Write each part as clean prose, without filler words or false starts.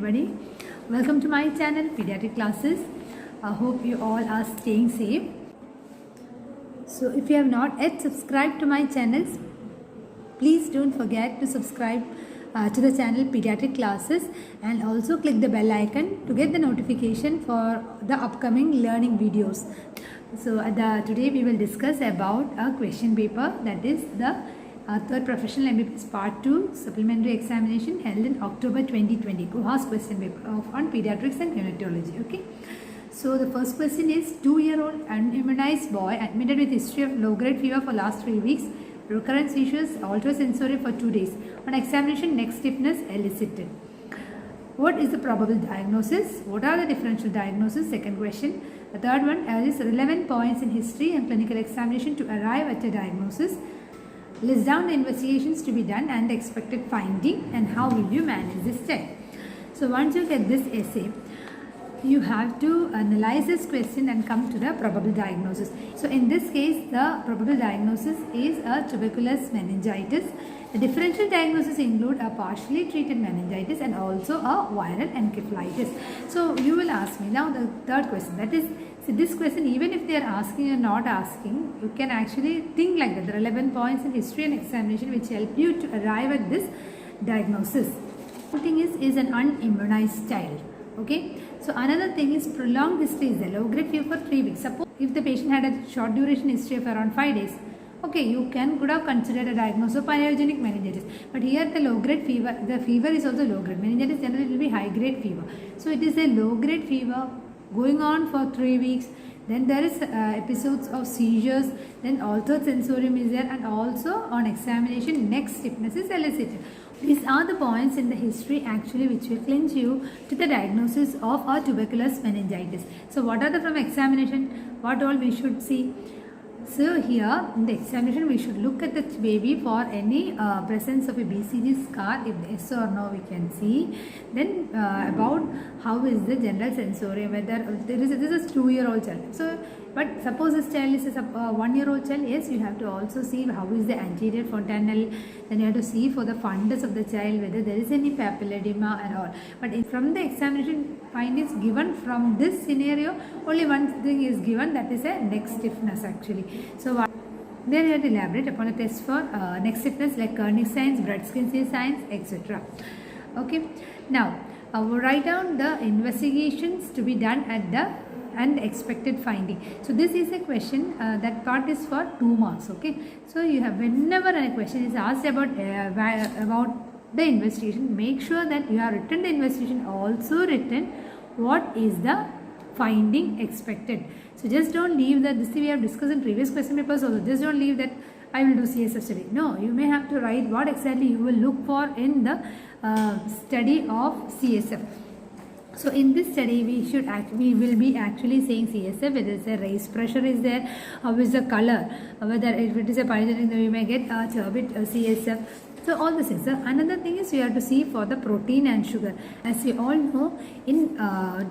everybody. Welcome to my channel Pediatric Classes. I hope you all are staying safe. So if you have not yet subscribed to my channels, please don't forget to subscribe to the channel Pediatric Classes and also click the bell icon to get the notification for the upcoming learning videos. So today we will discuss about a question paper, that is the third professional MBBS part 2 supplementary examination held in October 2020 cohort question paper on pediatrics and neonatology. Okay, so the first question is 2-year-old unimmunized boy admitted with history of low-grade fever for last 3 weeks, recurrent seizures, ultrasensory for 2 days. On examination, neck stiffness elicited. What is the probable diagnosis? What are the differential diagnoses? Second question. The third one is relevant points in history and clinical examination to arrive at a diagnosis. List down the investigations to be done and the expected finding, and how will you manage this child. So once you get this essay, you have to analyze this question and come to the probable diagnosis. So in this case, the probable diagnosis is a tuberculous meningitis. The differential diagnosis include a partially treated meningitis and also a viral encephalitis. So you will ask me now the third question, that is, so this question, even if they are asking or not asking, you can actually think like that. The relevant points in history and examination which help you to arrive at this diagnosis. The thing is an unimmunized child. Okay. So another thing is prolonged history is a low-grade fever for 3 weeks. Suppose if the patient had a short duration history of around 5 days, okay, you could have considered a diagnosis of pyogenic meningitis. But here the low-grade fever, the fever is also low-grade. Meningitis generally will be high-grade fever. So it is a low-grade fever going on for 3 weeks. Then there is episodes of seizures. Then altered sensorium is there, and also on examination neck stiffness is elicited. These are the points in the history actually which will clinch you to the diagnosis of a tuberculous meningitis. So what are the from examination? What all we should see? So here in the examination we should look at the baby for any presence of a BCG scar. If yes or no we can see. Then about how is the general sensorium, whether this is a 2-year-old child. So but suppose this child is a 1-year-old child, yes, you have to also see how is the anterior fontanelle. Then you have to see for the fundus of the child whether there is any papilledema and all. But from the examination findings given from this scenario, only one thing is given, that is a neck stiffness actually. So there you have to elaborate upon a test for neck stiffness like Kernig signs, Brodskinsky signs, etc. Okay. Now write down the investigations to be done at the and expected finding. So this is a question, that part is for 2 marks. Okay. So you have, whenever a question is asked about the investigation, make sure that you have written the investigation, also written what is the finding expected. So just don't leave that, this we have discussed in previous question papers also, just don't leave that I will do CSF study. No, you may have to write what exactly you will look for in the study of CSF. So in this study, we will be actually saying CSF, whether it's a raised pressure is there, how is the color, whether if it is a pyogenic, then we may get a turbid CSF. So all this is. So another thing is you have to see for the protein and sugar. As we all know, in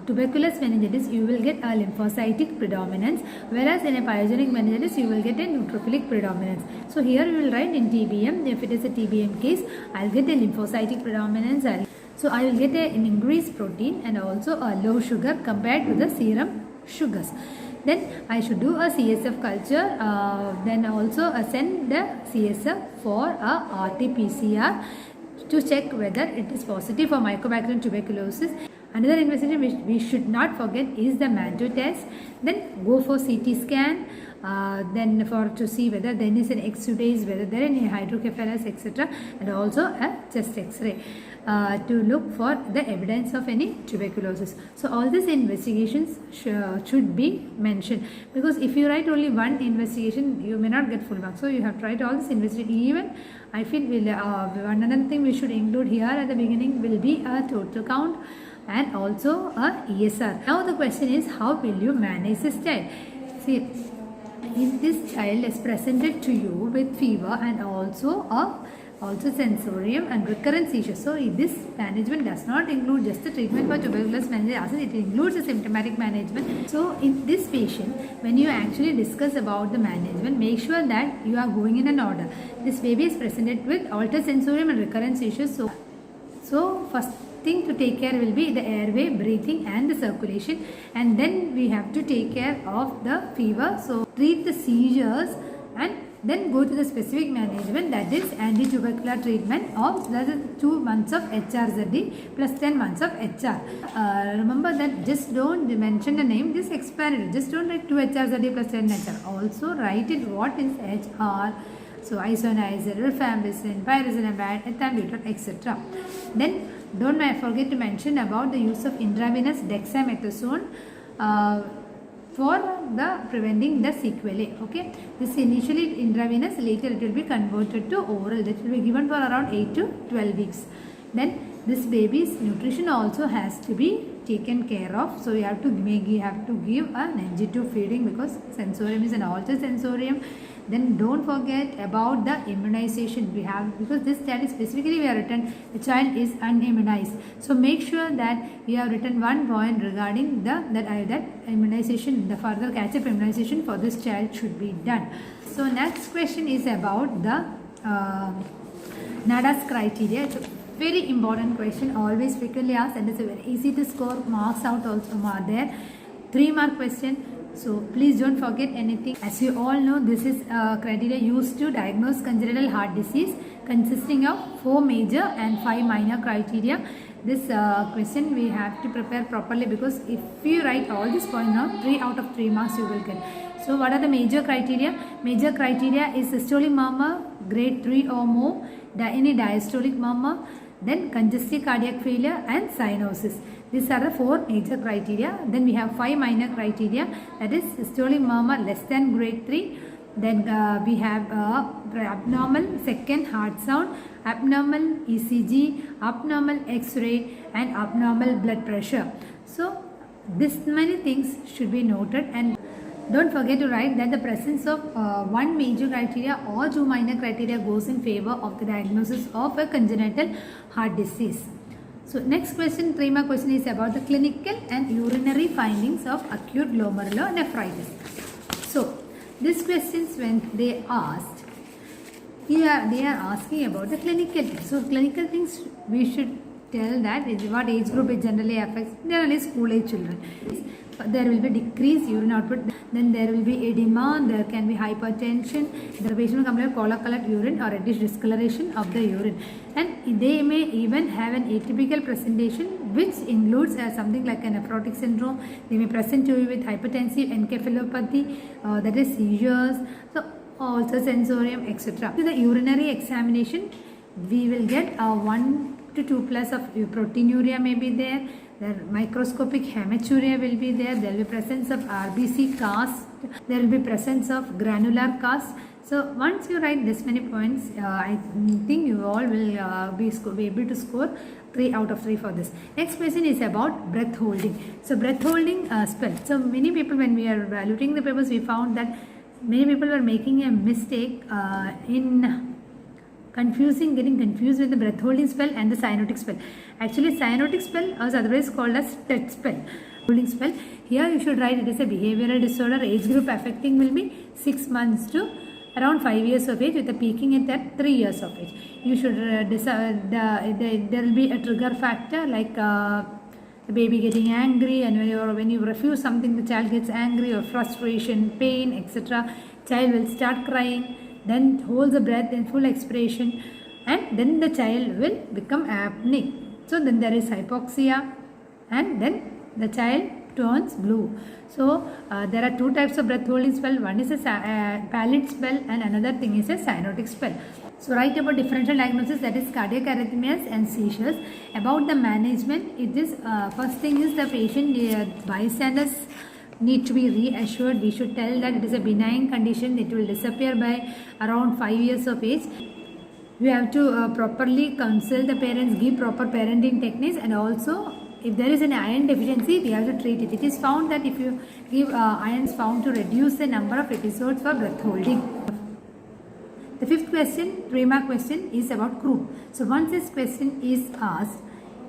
tuberculous meningitis, you will get a lymphocytic predominance, whereas in a pyogenic meningitis, you will get a neutrophilic predominance. So here you will write in TBM, if it is a TBM case, I'll get a lymphocytic predominance. So I will get an increased protein and also a low sugar compared to the serum sugars. Then I should do a CSF culture, then also send the CSF for a RT-PCR to check whether it is positive for Mycobacterium tuberculosis. Another investigation which we should not forget is the Mantoux test. Then go for CT scan, then to see whether there is an exudate, whether there is any hydrocephalus, etc. And also a chest X-ray to look for the evidence of any tuberculosis. So all these investigations should be mentioned, because if you write only one investigation, you may not get full marks. So you have to write all this investigation. Even I feel another thing we should include here at the beginning will be a total count and also a ESR. Now the question is, how will you manage this child? See, if this child is presented to you with fever and also sensorium and recurrent seizures, so this management does not include just the treatment for tuberculous meningitis, it includes a symptomatic management. So in this patient, when you actually discuss about the management, make sure that you are going in an order. This baby is presented with altered sensorium and recurrent seizures. So first thing to take care will be the airway, breathing and the circulation, and then we have to take care of the fever. So treat the seizures and then go to the specific management, that is anti-tubercular treatment of 2 months of HRZD plus 10 months of HR. Remember that just don't mention the name, just expand it. Just don't write 2 HRZD plus 10 HR. Also write it what is HR. So isoniazid, rifampicin, pyrazinamide, ethambutol, etc. Then don't forget to mention about the use of intravenous dexamethasone for the preventing the sequelae. Okay, this initially intravenous, later it will be converted to oral. That will be given for around 8 to 12 weeks. Then this baby's nutrition also has to be taken care of. So you have to give an NG2 feeding because sensorium is an altered sensorium. Then don't forget about the immunization we have, because this study specifically we have written the child is unimmunized. So make sure that you have written one point regarding that immunization, the further catch-up immunization for this child should be done. So next question is about the NADA's criteria. It's a very important question, always frequently asked, and it's a very easy to score marks out also are there. 3-mark question. So please don't forget anything. As you all know, this is criteria used to diagnose congenital heart disease, consisting of 4 major and 5 minor criteria. This question we have to prepare properly, because if you write all these points now, 3 out of 3 marks you will get. So what are the major criteria? Major criteria is systolic murmur grade 3 or more, any diastolic murmur, then congestive cardiac failure and cyanosis. These are the 4 major criteria. Then we have 5 minor criteria, that is systolic murmur less than grade 3. Then we have abnormal second heart sound, abnormal ECG, abnormal X-ray and abnormal blood pressure. So this many things should be noted, and don't forget to write that the presence of 1 major criteria or 2 minor criteria goes in favor of the diagnosis of a congenital heart disease. So next question, 3-mark question, is about the clinical and urinary findings of acute glomerulonephritis. So these questions, when they asked, they are asking about the clinical things. So clinical things we should tell that is what age group it generally affects. Generally school age children. There will be decreased urine output, then there will be edema, there can be hypertension, the patient will complain of color-colored urine or reddish discoloration of the urine, and they may even have an atypical presentation which includes something like a nephrotic syndrome. They may present to you with hypertensive encephalopathy, that is seizures, so also sensorium, etc. To the urinary examination, we will get 1 to 2 plus of proteinuria may be there. The microscopic hematuria will be there. There will be presence of RBC cast. There will be presence of granular cast. So once you write this many points, I think you all will be able to score 3 out of 3 for this. Next question is about breath holding. So breath holding spell. So many people, when we are evaluating the papers, we found that many people were making a mistake in getting confused with the breath holding spell and the cyanotic spell. Actually, cyanotic spell is otherwise called as TET spell. Holding spell. Here you should write it is a behavioral disorder. Age group affecting will be 6 months to around 5 years of age, with a peaking at 3 years of age. You should decide there will be a trigger factor like the baby getting angry, and when you refuse something, the child gets angry, or frustration, pain, etc. Child will start crying. Then holds the breath in full expiration, and then the child will become apneic. So then there is hypoxia, and then the child turns blue. So there are 2 types of breath holding spell. One is a pallid spell, and another thing is a cyanotic spell. So write about differential diagnosis, that is cardiac arrhythmias and seizures. About the management, it is first thing is the patient bystanders need to be reassured. We should tell that it is a benign condition. It will disappear by around 5 years of age. We have to properly counsel the parents, give proper parenting techniques, and also if there is an iron deficiency, we have to treat it. It is found that if you give iron, is found to reduce the number of episodes for breath holding. The 5th question, 3-mark question, is about croup. So once this question is asked,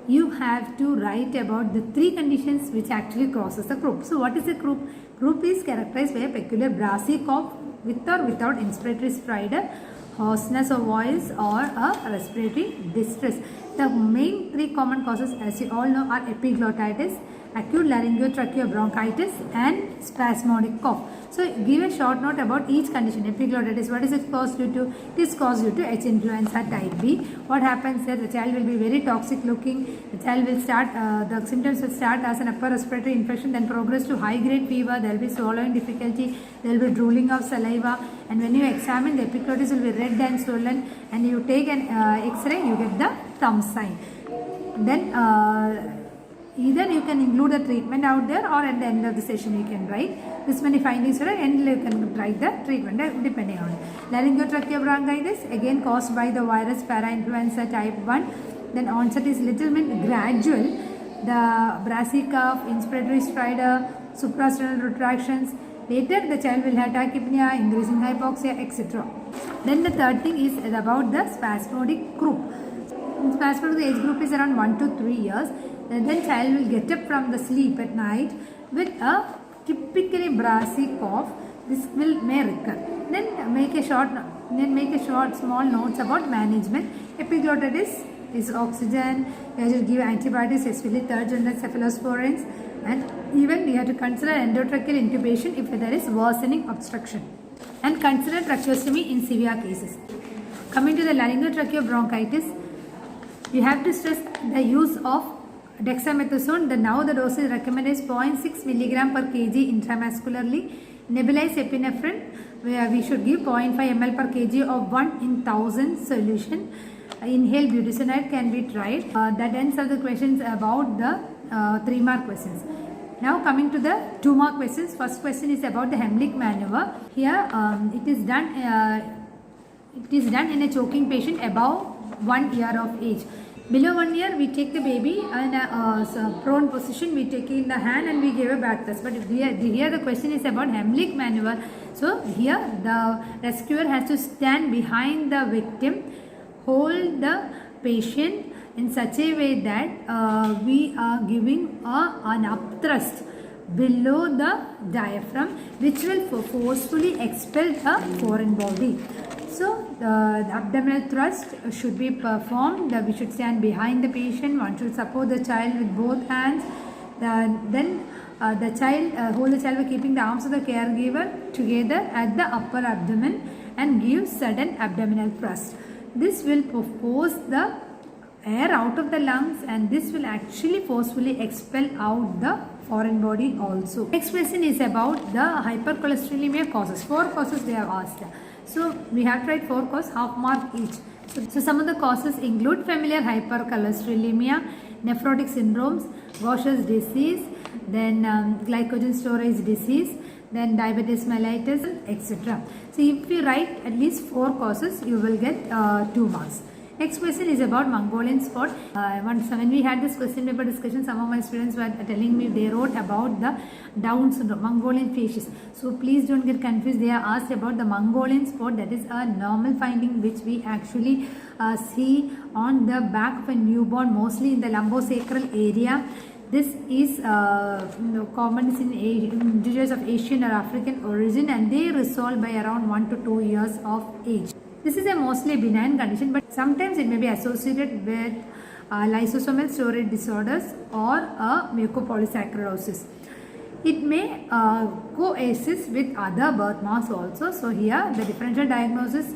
you have to write about the 3 conditions which actually causes the croup. So what is a croup? Croup is characterized by a peculiar brassy cough with or without inspiratory stridor, hoarseness of voice, or a respiratory distress. The main three common causes, as you all know, are epiglottitis, acute laryngotracheobronchitis and spasmodic cough. So give a short note about each condition. Epiglottitis, what is it caused due to? It is caused due to H influenza type B. What happens here? The child will be very toxic looking. The child will start, the symptoms will start as an upper respiratory infection, then progress to high grade fever. There will be swallowing difficulty. There will be drooling of saliva. And when you examine, the epiglottis will be red and swollen. And you take an X-ray, you get the thumb sign. Then either you can include the treatment out there, or at the end of the session you can write this many findings, and you can write the treatment depending on it. Laryngotracheobronchitis, again caused by the virus parainfluenza type 1. Then onset is little bit gradual. The brassy cough, inspiratory stridor, suprasternal retractions. Later the child will have tachypnea, increasing hypoxia, etc. Then the third thing is about the spasmodic group. In spasmodic, the age group is around 1 to 3 years. And then child will get up from the sleep at night with a typically brassy cough. This may recur. Then make a short small notes about management. Epiglottitis is oxygen. You have to give antibiotics, especially third generation cephalosporins, and even we have to consider endotracheal intubation if there is worsening obstruction, and consider tracheostomy in severe cases. Coming to the laryngotracheobronchitis, you have to stress the use of dexamethasone. Now the dose is recommended is 0.6 mg per kg intramuscularly. Nebulized epinephrine, where we should give 0.5 ml per kg of 1 in 1000 solution. Inhaled budesonide can be tried. That ends of the questions about the 3-mark questions. Now coming to the 2-mark questions. First question is about the Hamlet Maneuver. Here it is done in a choking patient above 1 year of age. Below 1 year, we take the baby in a prone position, we take it in the hand and we give a back thrust. But here the question is about Hamlet Maneuver. So here the rescuer has to stand behind the victim, hold the patient in such a way that we are giving an upthrust below the diaphragm, which will forcefully expel the foreign body. So the abdominal thrust should be performed. We should stand behind the patient. One should support the child with both hands. Then the child hold the child by keeping the arms of the caregiver together at the upper abdomen and give sudden abdominal thrust. This will force the air out of the lungs, and this will actually forcefully expel out the foreign body also. Next question is about the hypercholesterolemia causes. 4 causes they have asked. So we have tried 4 causes, half mark each. So some of the causes include familial hypercholesterolemia, nephrotic syndromes, Gaucher's disease, then glycogen storage disease, then diabetes mellitus, etc. So if you write at least 4 causes, you will get 2 marks. Next question is about Mongolian spot. When we had this question paper discussion, some of my students were telling me they wrote about the Down syndrome, Mongolian facies. So please don't get confused. They are asked about the Mongolian spot. That is a normal finding which we actually see on the back of a newborn, mostly in the lumbosacral area. This is common in individuals of Asian or African origin, and they resolve by around 1 to 2 years of age. This is a mostly benign condition, but sometimes it may be associated with lysosomal storage disorders or mucopolysaccharidosis. It may coexist with other birthmarks also. So here the differential diagnosis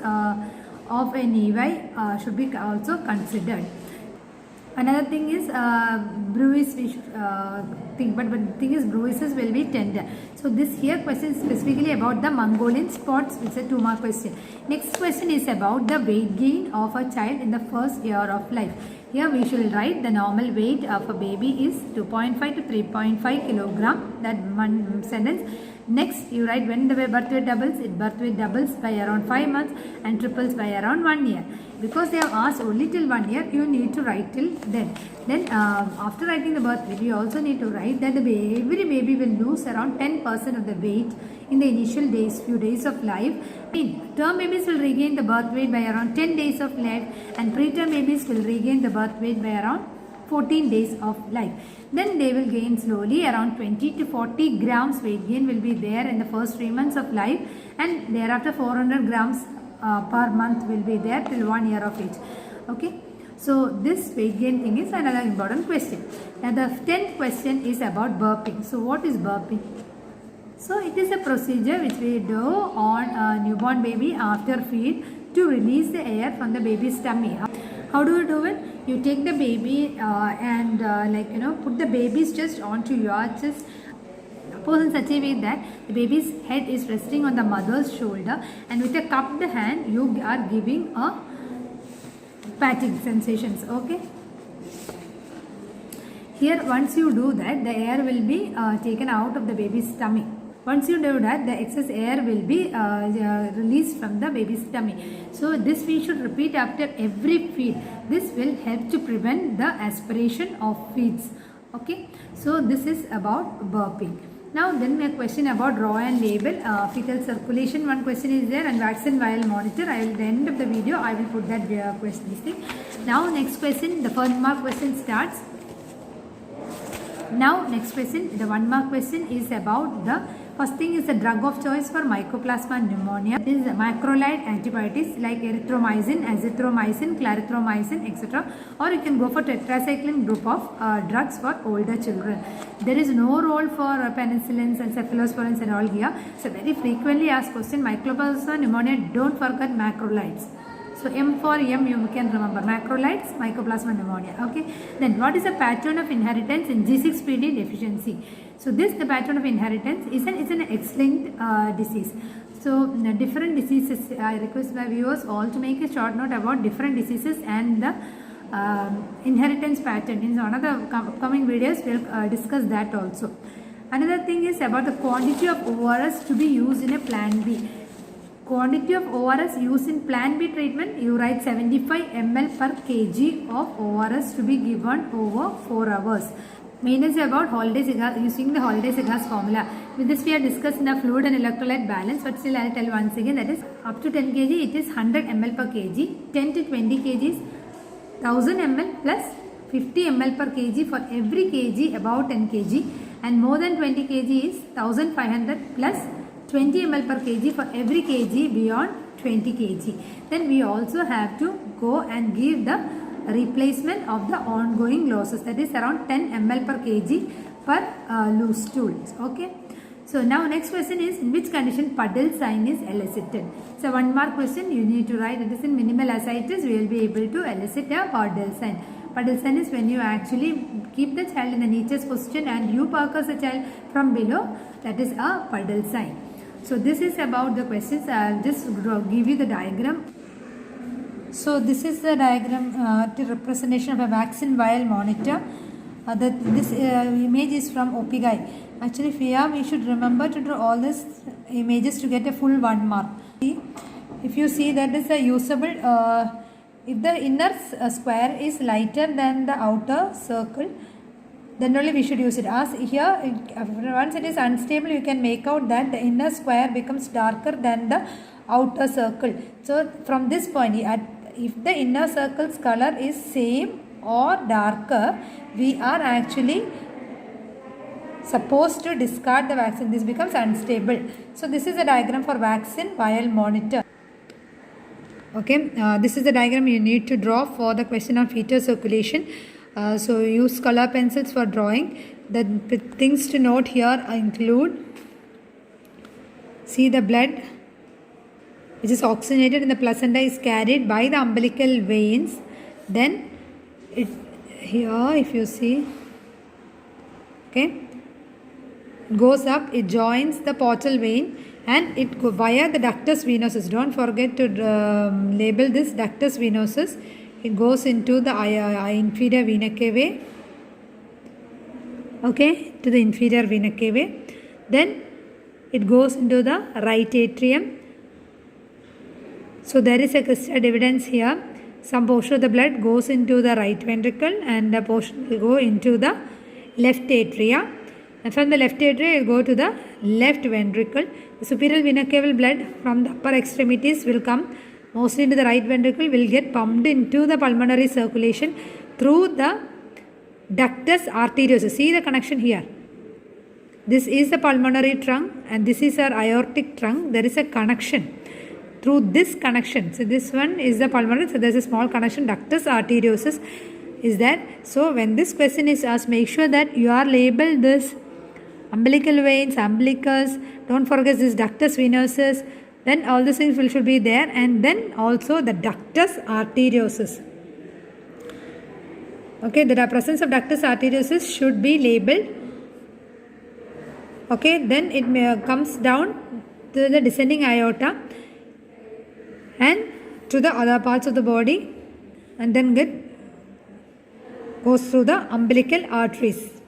of an EY should be also considered. Another thing is bruise, we should think, but the thing is bruises will be tender. So this here question is specifically about the Mongolian spots, which is a 2-mark question. Next question is about the weight gain of a child in the first year of life. Here we should write the normal weight of a baby is 2.5 to 3.5 kilogram. That one sentence. Next, you write when the birth weight doubles, birth weight doubles by around 5 months and triples by around 1 year. Because they have asked only till 1 year, you need to write till then. Then after writing the birth weight, you also need to write that every baby will lose around 10% of the weight in the initial days, few days of life. Term babies will regain the birth weight by around 10 days of life, and preterm babies will regain the birth weight by around 14 days of life. Then they will gain slowly, around 20 to 40 grams weight gain will be there in the first 3 months of life, and thereafter 400 grams per month will be there till 1 year of age. Okay. So this weight gain thing is another important question. Now the 10th question is about burping. So what is burping? So it is a procedure which we do on a newborn baby after feed to release the air from the baby's tummy. How do you do it? You take the baby and put the baby's chest onto your chest. Pose in such a way that the baby's head is resting on the mother's shoulder, and with a cupped hand you are giving a patting sensations. Okay. Here once you do that, the air will be taken out of the baby's tummy. Once you do that, the excess air will be released from the baby's tummy. So this we should repeat after every feed. This will help to prevent the aspiration of feeds. Okay. So this is about burping. Now then a question about raw and label, fetal circulation. One question is there, and vaccine vial monitor. I will at the end of the video I will put that question. This thing. Now next question, the 1 mark question starts. Now next question, the 1 mark question is about the first thing is the drug of choice for Mycoplasma pneumonia. It is macrolide antibiotics like erythromycin, azithromycin, clarithromycin, etc. Or you can go for tetracycline group of drugs for older children. There is no role for penicillins and cephalosporins and all here. So very frequently asked question, Mycoplasma pneumonia, don't forget macrolides. So M for M you can remember, macrolides, Mycoplasma pneumonia. Okay. Then what is the pattern of inheritance in G6PD deficiency? So this, the pattern of inheritance is an X-linked disease. So different diseases, I request my viewers all to make a short note about different diseases and the inheritance pattern. In one of the upcoming videos we will discuss that also. Another thing is about the quantity of ORS to be used in a plan B. Quantity of ORS used in plan B treatment, you write 75 ml per kg of ORS to be given over 4 hours. Main is about Holiday-Segars, using the Holiday-Segars formula. With this we have discussed the fluid and electrolyte balance, but still I will tell once again, that is up to 10 kg it is 100 ml per kg, 10 to 20 kg is 1000 ml plus 50 ml per kg for every kg above 10 kg, and more than 20 kg is 1500 plus 20 ml per kg for every kg beyond 20 kg. Then we also have to go and give the replacement of the ongoing losses, that is around 10 ml per kg per loose stools. Okay. So now next question is, in which condition puddle sign is elicited? So 1 mark question you need to write. It is in minimal ascites we will be able to elicit a puddle sign. Puddle sign is when you actually keep the child in the neatest position and you focus the child from below, that is a puddle sign. So this is about the questions. I will just give you the diagram. So this is the diagram to representation of a vaccine vial monitor. This image is from OPGI. Actually here we should remember to draw all these images to get a full 1 mark. If you see, that is a usable, if the inner square is lighter than the outer circle, then only we should use it. As here, once it is unstable, you can make out that the inner square becomes darker than the outer circle. So from this point, if the inner circle's color is same or darker, we are actually supposed to discard the vaccine. This becomes unstable. So this is a diagram for vaccine vial monitor. Okay, this is the diagram you need to draw for the question on fetal circulation. So use color pencils for drawing. The things to note here include, see the blood which is oxygenated in the placenta is carried by the umbilical veins. Then it here, if you see, okay, it goes up, it joins the portal vein and it go via the ductus venosus. Don't forget to label this ductus venosus. It goes into the inferior vena cava, okay, to the inferior vena cava. Then it goes into the right atrium. So there is a crystal evidence here. Some portion of the blood goes into the right ventricle and a portion will go into the left atria. And from the left atria, it will go to the left ventricle. The superior vena cava blood from the upper extremities will come mostly into the right ventricle, will get pumped into the pulmonary circulation through the ductus arteriosus. See the connection here. This is the pulmonary trunk and this is our aortic trunk. There is a connection. through this connection. So this one is the pulmonary. So there's a small connection, ductus arteriosus is there. So when this question is asked, make sure that you are labeled this umbilical veins, umbilicus, don't forget this ductus venosus, then all these things should be there, and then also the ductus arteriosus. Okay, the presence of ductus arteriosus should be labeled. Okay, then it comes down to the descending aorta and to the other parts of the body, and then goes through the umbilical arteries.